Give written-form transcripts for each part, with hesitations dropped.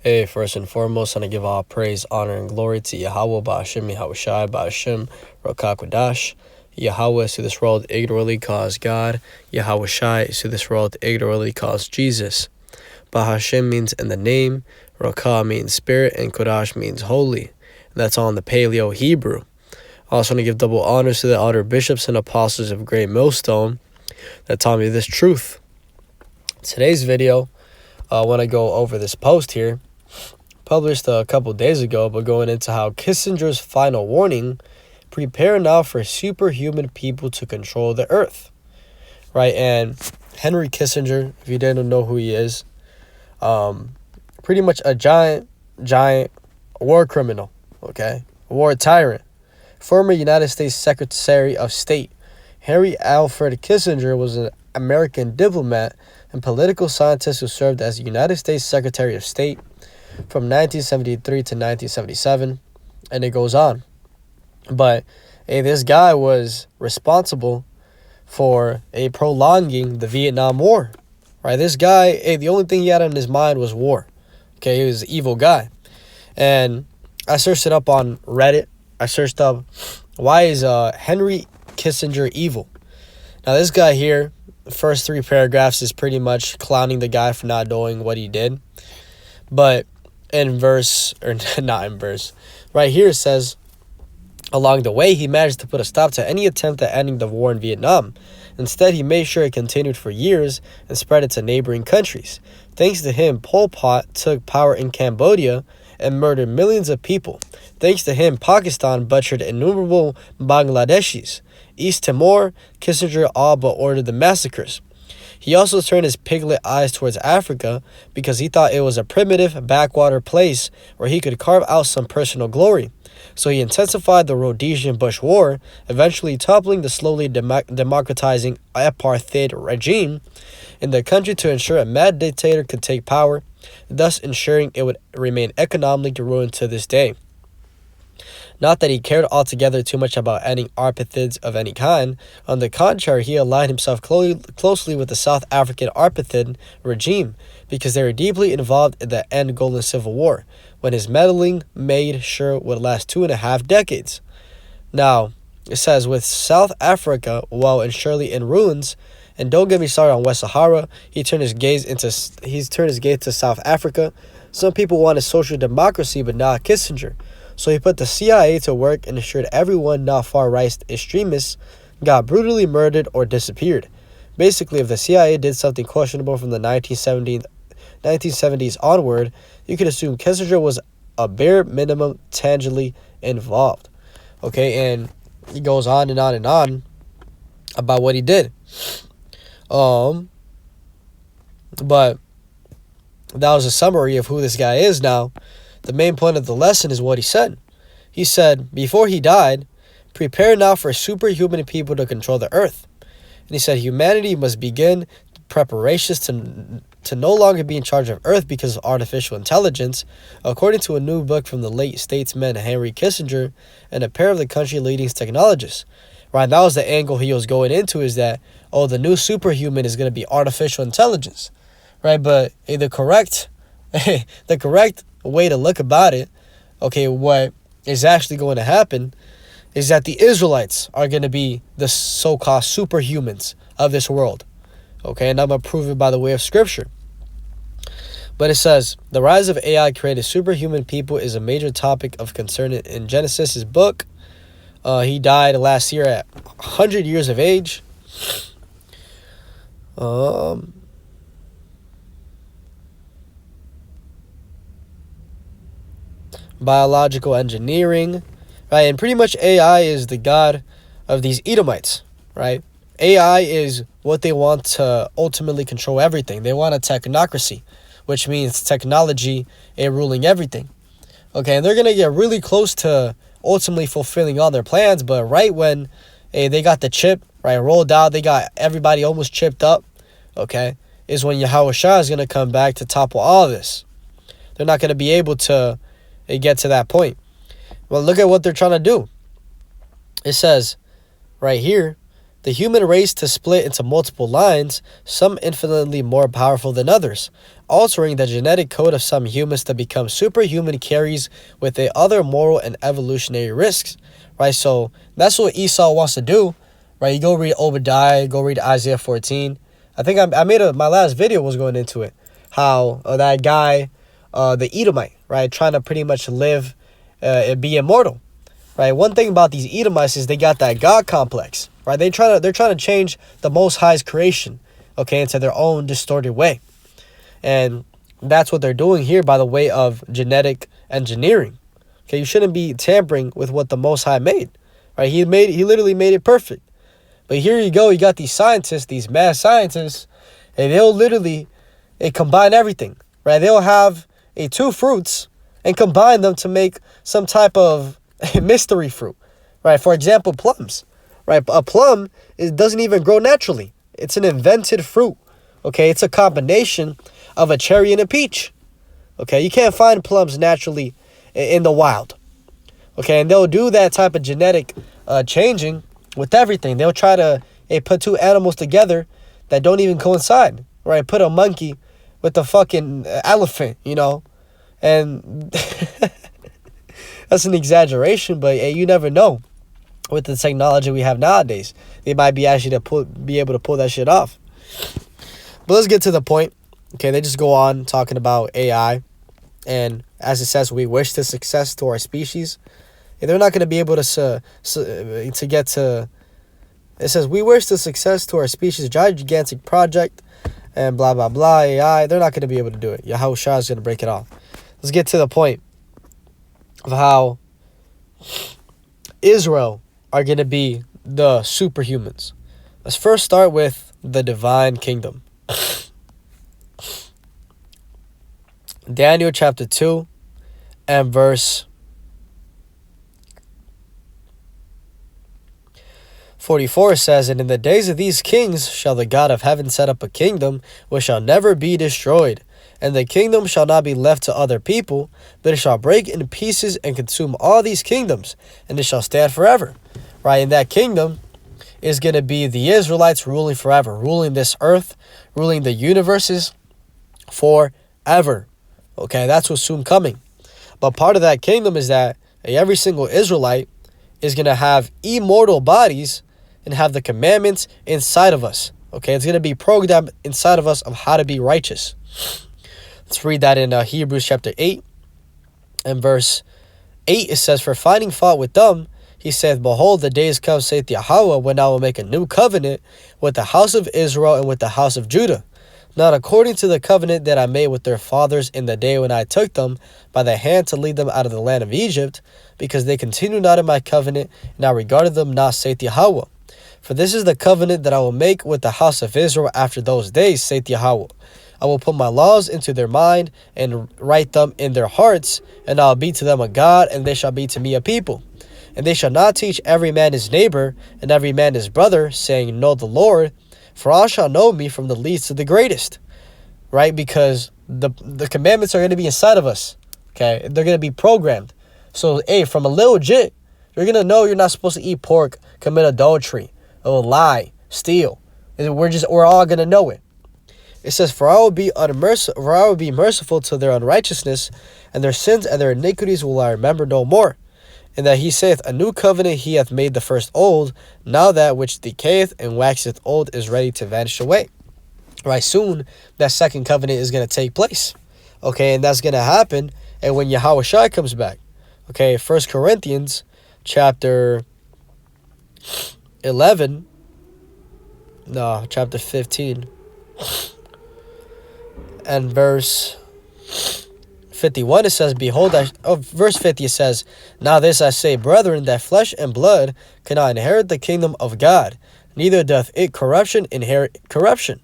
Hey, first and foremost, I want to give all praise, honor, and glory to Yahweh, Ba'ashem, Yahushai, Ba'ashem, Rokakwadash. Yahweh is to this world ignorantly calls God. Yahushai is to this world ignorantly calls Jesus. Ba'ashem means in the name, Rokah means spirit, and Kodash means holy. And that's all in the Paleo Hebrew. I also want to give double honors to the elder bishops and apostles of Great Millstone that taught me this truth. Today's video, I want to go over this post here, published a couple days ago, but going into how Kissinger's final warning: prepare now for superhuman people to control the earth. Right? And Henry Kissinger, if you didn't know who he is, pretty much a giant war criminal, okay? A war tyrant. Former United States Secretary of State Henry Alfred Kissinger was an American diplomat and political scientist who served as United States Secretary of State from 1973 to 1977, and it goes on. But this guy was responsible for prolonging the Vietnam War. Right? This guy, the only thing he had in his mind was war. Okay, he was an evil guy. And I searched it up on Reddit. I searched up, why is Henry Kissinger evil? Now, this guy here, the first 3 paragraphs is pretty much clowning the guy for not knowing what he did. But in verse, or not in verse, right here it says, along the way, he managed to put a stop to any attempt at ending the war in Vietnam. Instead, he made sure it continued for years and spread it to neighboring countries. Thanks to him, Pol Pot took power in Cambodia and murdered millions of people. Thanks to him, Pakistan butchered innumerable Bangladeshis. East Timor, Kissinger all but ordered the massacres. He also turned his piglet eyes towards Africa because he thought it was a primitive backwater place where he could carve out some personal glory. So he intensified the Rhodesian Bush War, eventually toppling the slowly democratizing apartheid regime in the country to ensure a mad dictator could take power, thus ensuring it would remain economically ruined to this day. Not that he cared altogether too much about ending apartheids of any kind. On the contrary, he aligned himself closely with the South African apartheid regime because they were deeply involved in the Angolan Civil War, when his meddling made sure it would last 2.5 decades. Now, it says, with South Africa well and surely in ruins, and don't get me started on West Sahara, he's turned his gaze to South Africa. Some people wanted social democracy, but not Kissinger. So he put the CIA to work and ensured everyone not far-right extremists got brutally murdered or disappeared. Basically, if the CIA did something questionable from the 1970s onward, you could assume Kissinger was a bare minimum tangibly involved. Okay, and he goes on and on and on about what he did. But that was a summary of who this guy is now. The main point of the lesson is what he said. He said, before he died, prepare now for superhuman people to control the earth. And he said, humanity must begin preparations to no longer be in charge of earth because of artificial intelligence, according to a new book from the late statesman Henry Kissinger and a pair of the country's leading technologists. Right, that was the angle he was going into, is that, the new superhuman is going to be artificial intelligence. Right, but the correct way to look about it, what is actually going to happen is that the Israelites are going to be the so-called superhumans of this world. Okay, and I'm going to prove it by the way of scripture. But it says, the rise of AI created superhuman people is a major topic of concern in Genesis' book. He died last year at 100 years of age. Biological engineering, right? And pretty much AI is the god of these Edomites, right? AI is what they want to ultimately control everything. They want a technocracy, which means technology ruling everything. Okay, and they're going to get really close to ultimately fulfilling all their plans, but right when they got the chip, right, rolled out, they got everybody almost chipped up, okay, is when Yahushua is going to come back to topple all of this. They're not going to be able to get to that point. Well, look at what they're trying to do. It says right here the human race to split into multiple lines, some infinitely more powerful than others. Altering the genetic code of some humans to become superhuman carries with it other moral and evolutionary risks, right? So that's what Esau wants to do, right? You go read Obadiah, go read Isaiah 14. I think I made my last video was going into it, how that guy, the Edomite, right, trying to pretty much live and be immortal, right? One thing about these Edomites is they got that God complex, right? They're trying to change the Most High's creation, okay, into their own distorted way. And that's what they're doing here by the way of genetic engineering. Okay, you shouldn't be tampering with what the Most High made, right? He literally made it perfect. But here you go, you got these scientists, these mad scientists, and they'll literally combine everything, right? They'll have two fruits and combine them to make some type of mystery fruit, right? For example, plums, right? A plum doesn't even grow naturally. It's an invented fruit, okay? It's a combination of a cherry and a peach, okay? You can't find plums naturally in the wild, okay? And they'll do that type of genetic changing with everything. They'll try to put two animals together that don't even coincide, right? Put a monkey with a fucking elephant, you know? And that's an exaggeration, but hey, you never know. With the technology we have nowadays, they might be actually be able to pull that shit off. But let's get to the point. Okay, they just go on talking about AI, and as it says, we wish the success to our species. They're not going to be able to get to. It says we wish the success to our species, gigantic project, and blah blah blah AI. They're not going to be able to do it. Yahushua is going to break it off. Let's get to the point of how Israel are going to be the superhumans. Let's first start with the divine kingdom. Daniel chapter 2 and verse 44 says, "And in the days of these kings shall the God of heaven set up a kingdom which shall never be destroyed. And the kingdom shall not be left to other people, but it shall break in pieces and consume all these kingdoms, and it shall stand forever." Right? And that kingdom is going to be the Israelites ruling forever, ruling this earth, ruling the universes forever. Okay, that's what's soon coming. But part of that kingdom is that every single Israelite is going to have immortal bodies and have the commandments inside of us. Okay, it's going to be programmed inside of us of how to be righteous. Let's read that in Hebrews chapter 8 and verse 8. It says, "For finding fault with them, he said, Behold, the days come, saith Yahweh, when I will make a new covenant with the house of Israel and with the house of Judah. Not according to the covenant that I made with their fathers in the day when I took them by the hand to lead them out of the land of Egypt, because they continued not in my covenant, and I regarded them not, saith Yahweh. For this is the covenant that I will make with the house of Israel after those days, saith Yahweh. I will put my laws into their mind and write them in their hearts, and I will be to them a God, and they shall be to me a people. And they shall not teach every man his neighbor, and every man his brother, saying, Know the Lord, for all shall know me from the least to the greatest." Right? Because the commandments are going to be inside of us. Okay? They're going to be programmed. So, hey, from a little jit, you're going to know you're not supposed to eat pork, commit adultery, or lie, steal. We're all going to know it. It says, For I will be merciful to their unrighteousness, and their sins and their iniquities will I remember no more. And that he saith, A new covenant he hath made the first old, now that which decayeth and waxeth old is ready to vanish away. Right, soon that second covenant is going to take place. Okay, and that's going to happen and when Yahushua comes back. Okay, 1 Corinthians chapter 15 and verse 51, it says, Behold, verse 50, it says, Now this I say, brethren, that flesh and blood cannot inherit the kingdom of God, neither doth it corruption inherit corruption.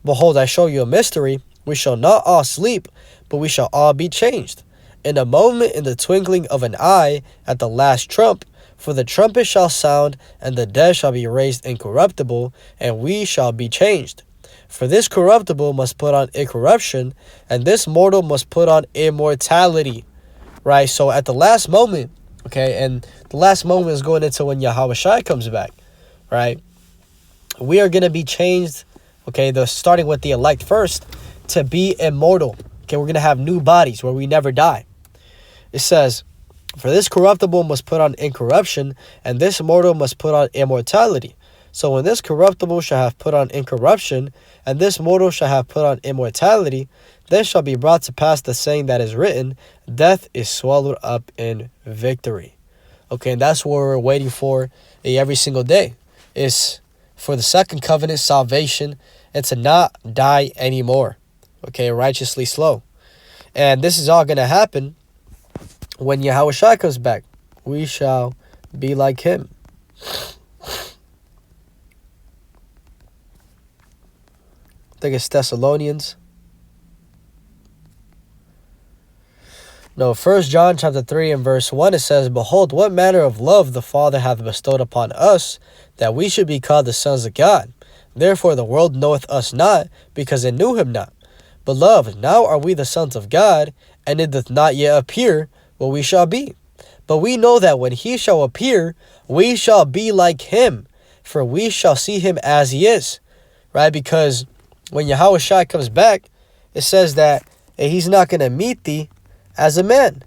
Behold, I show you a mystery. We shall not all sleep, but we shall all be changed. In a moment, in the twinkling of an eye, at the last trump, for the trumpet shall sound, and the dead shall be raised incorruptible, and we shall be changed. For this corruptible must put on incorruption, and this mortal must put on immortality. Right? So at the last moment, okay, and the last moment is going into when Yahushua comes back, right? we are going to be changed, okay, starting with the elect first, to be immortal. Okay, we're going to have new bodies where we never die. It says, for this corruptible must put on incorruption, and this mortal must put on immortality. So when this corruptible shall have put on incorruption, and this mortal shall have put on immortality, then shall be brought to pass the saying that is written, death is swallowed up in victory. Okay, and that's what we're waiting for every single day. Is for the second covenant salvation and to not die anymore. Okay, righteously slow. And this is all going to happen when Yahushua comes back. We shall be like him. I think it's Thessalonians. No, 1 John chapter 3 and verse 1, it says, behold, what manner of love the Father hath bestowed upon us, that we should be called the sons of God. Therefore the world knoweth us not, because it knew him not. Beloved, now are we the sons of God, and it doth not yet appear what we shall be. But we know that when he shall appear, we shall be like him, for we shall see him as he is. Right? Because when Yahushua comes back, it says that he's not going to meet thee as a man.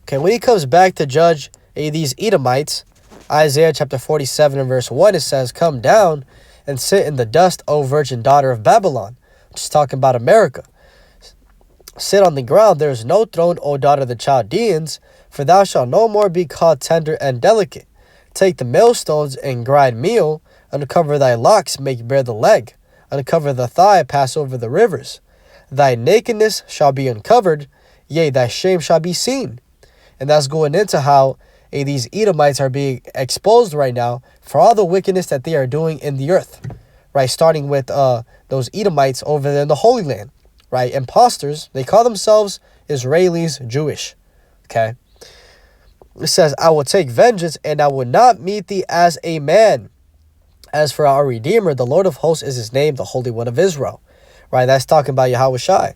Okay, when he comes back to judge these Edomites, Isaiah chapter 47 and verse 1, it says, come down and sit in the dust, O virgin daughter of Babylon. Which is talking about America. Sit on the ground, there is no throne, O daughter of the Chaldeans, for thou shalt no more be called tender and delicate. Take the millstones and grind meal, uncover thy locks, make bare the leg, uncover the thigh, pass over the rivers. Thy nakedness shall be uncovered, yea, thy shame shall be seen. And that's going into how these Edomites are being exposed right now for all the wickedness that they are doing in the earth. Right, starting with those Edomites over there in the Holy Land. Right, imposters, they call themselves Israelis Jewish. Okay. It says, I will take vengeance, and I will not meet thee as a man. As for our Redeemer, the Lord of hosts is his name, the Holy One of Israel. Right, that's talking about Yahushua.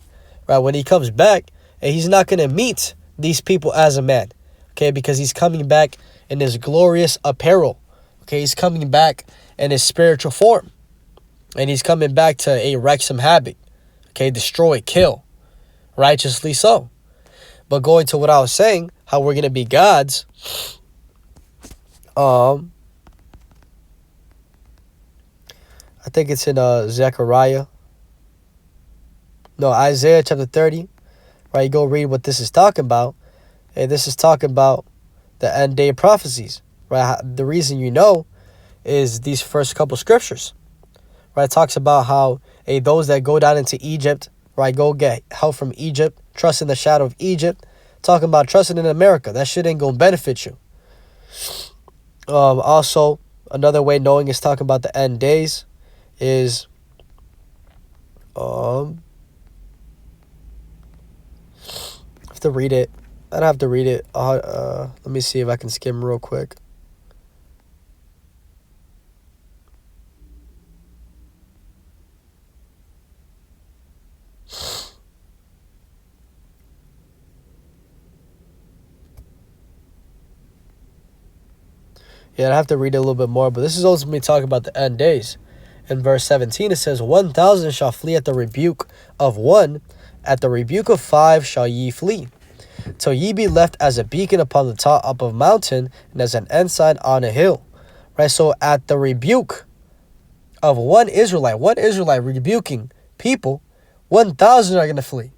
Right, when he comes back, and he's not going to meet these people as a man. Okay, because he's coming back in his glorious apparel. Okay, he's coming back in his spiritual form. And he's coming back to wreak some havoc. Okay, destroy, kill. Righteously so. But going to what I was saying, how we're going to be gods. I think it's in Zechariah. No, Isaiah chapter 30. Right, you go read what this is talking about. And this is talking about the end day prophecies. Right, the reason you know is these first couple scriptures. Right, it talks about how those that go down into Egypt, right, go get help from Egypt, trust in the shadow of Egypt. Talking about trusting in America. That shit ain't gonna benefit you. Also, another way knowing is talking about the end days is I have to read it. I don't have to read it. Let me see if I can skim real quick. Yeah, I have to read it a little bit more, but this is ultimately talking about the end days. In verse 17, it says, 1,000 shall flee at the rebuke of one, at the rebuke of 5 shall ye flee, till ye be left as a beacon upon the top of a mountain, and as an ensign on a hill. Right, so at the rebuke of one Israelite rebuking people, 1,000 are going to flee.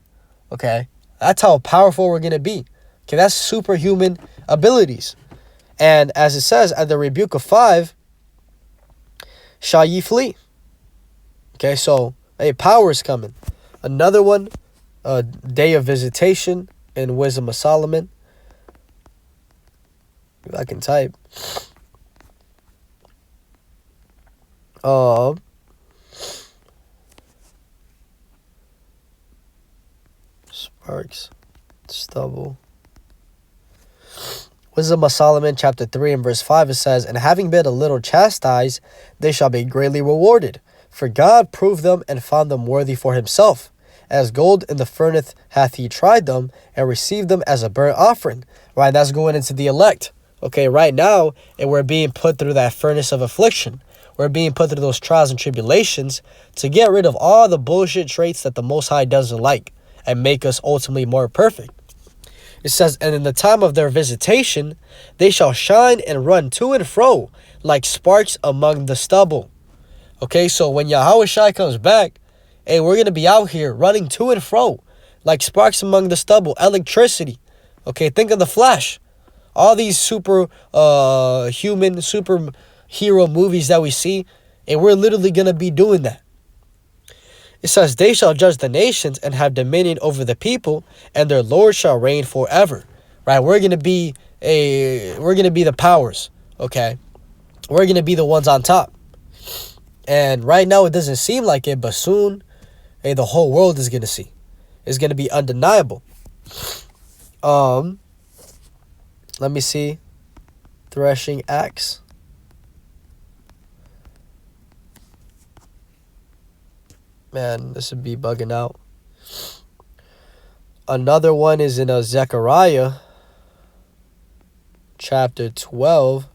Okay, that's how powerful we're going to be. Okay, that's superhuman abilities. And as it says, at the rebuke of 5 shall ye flee. Okay, so power is coming. Another one, a day of visitation in Wisdom of Solomon. If I can type. Sparks, stubble. Wisdom of Solomon chapter 3 and verse 5, it says, and having been a little chastised, they shall be greatly rewarded. For God proved them and found them worthy for himself. As gold in the furnace hath he tried them, and received them as a burnt offering. Right, that's going into the elect. Okay, right now, and we're being put through that furnace of affliction. we're being put through those trials and tribulations to get rid of all the bullshit traits that the Most High doesn't like and make us ultimately more perfect. It says, and in the time of their visitation, they shall shine and run to and fro like sparks among the stubble. Okay, so when Yahweh Shai comes back, hey, we're going to be out here running to and fro like sparks among the stubble, electricity. Okay, think of the Flash. All these superhuman, superhero movies that we see, and we're literally going to be doing that. It says, they shall judge the nations and have dominion over the people, and their Lord shall reign forever. Right? We're going to be the powers. Okay? We're going to be the ones on top. And right now it doesn't seem like it, but soon, hey, the whole world is going to see. It's going to be undeniable. Let me see. Threshing axe. Man, this would be bugging out. Another one is in Zechariah chapter 12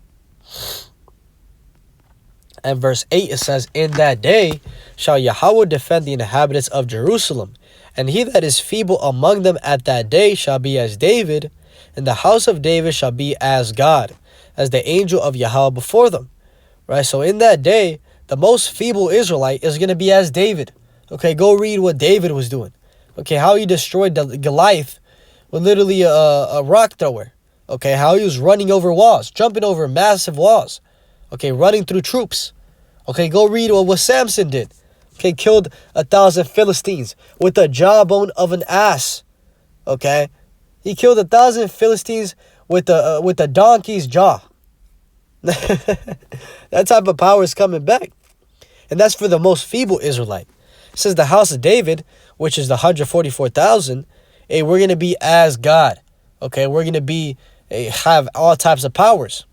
and verse 8. It says, in that day shall Yahweh defend the inhabitants of Jerusalem, and he that is feeble among them at that day shall be as David, and the house of David shall be as God, as the angel of Yahweh before them. Right? So in that day, the most feeble Israelite is going to be as David. Okay, go read what David was doing. Okay, how he destroyed Goliath with literally a rock thrower. Okay, how he was running over walls, jumping over massive walls. Okay, running through troops. Okay, go read what Samson did. Okay, killed 1,000 Philistines with the jawbone of an ass. Okay, he killed 1,000 Philistines with the donkey's jaw. That type of power is coming back. And that's for the most feeble Israelite. It says the house of David, which is the 144,000, hey, we're going to be as God. Okay, we're going to be, have all types of powers.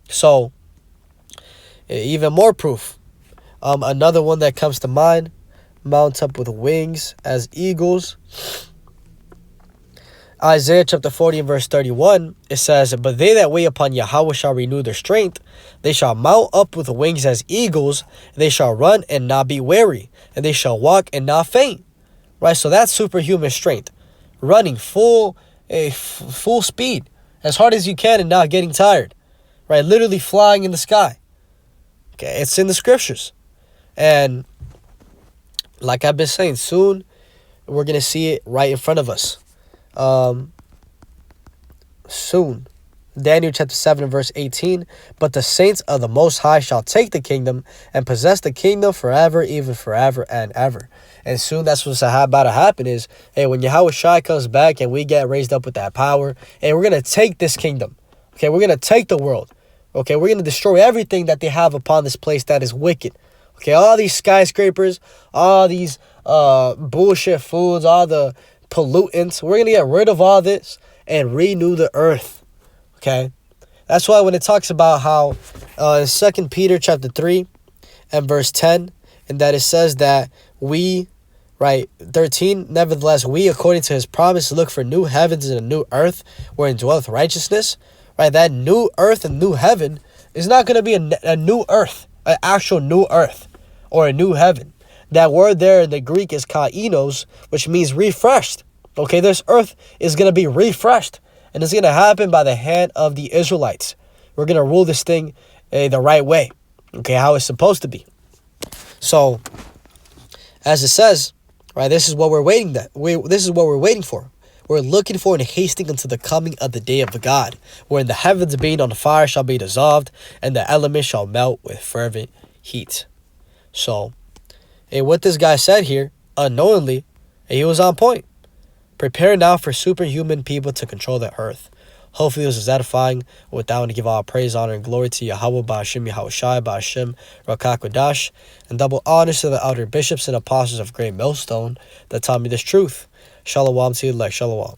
So, even more proof. Another one that comes to mind, mount up with wings as eagles. Isaiah chapter 40 and verse 31, it says, but they that wait upon Yahweh shall renew their strength. They shall mount up with wings as eagles. They shall run and not be weary, and they shall walk and not faint. Right, so that's superhuman strength. Running full speed, as hard as you can and not getting tired. Right, literally flying in the sky. Okay, it's in the scriptures. And like I've been saying, soon we're going to see it right in front of us. Soon. Daniel chapter 7 and verse 18. But the saints of the Most High shall take the kingdom and possess the kingdom forever, even forever and ever. And soon that's what's about to happen is, hey, when Yahweh Shai comes back and we get raised up with that power, hey, we're going to take this kingdom. Okay, we're going to take the world. Okay, we're going to destroy everything that they have upon this place that is wicked. Okay, all these skyscrapers, all these bullshit foods, all the pollutants. We're going to get rid of all this and renew the earth. Okay, that's why when it talks about how in 2 Peter chapter 3 and verse 10, and that it says that we, right, 13, nevertheless, we, according to his promise, look for new heavens and a new earth wherein dwelleth righteousness. Right, that new earth and new heaven is not going to be a new earth, an actual new earth or a new heaven. That word there in the Greek is kainos, which means refreshed. Okay, this earth is going to be refreshed. And it's going to happen by the hand of the Israelites. We're going to rule this thing the right way. Okay, how it's supposed to be. So, as it says, right, this is what we're waiting this is what we're waiting for. We're looking for and hasting unto the coming of the day of the God, wherein the heavens being on fire shall be dissolved, and the elements shall melt with fervent heat. So, what this guy said here, unknowingly, he was on point. Prepare now for superhuman people to control the earth. Hopefully this is edifying. With that, I want to give all praise, honor, and glory to Yahweh, Ba'ashem, Yahushai, Ba'ashem, Rakakwadash, and double honors to the elder bishops and apostles of Great Millstone that taught me this truth. Shalom to you, like Shalom.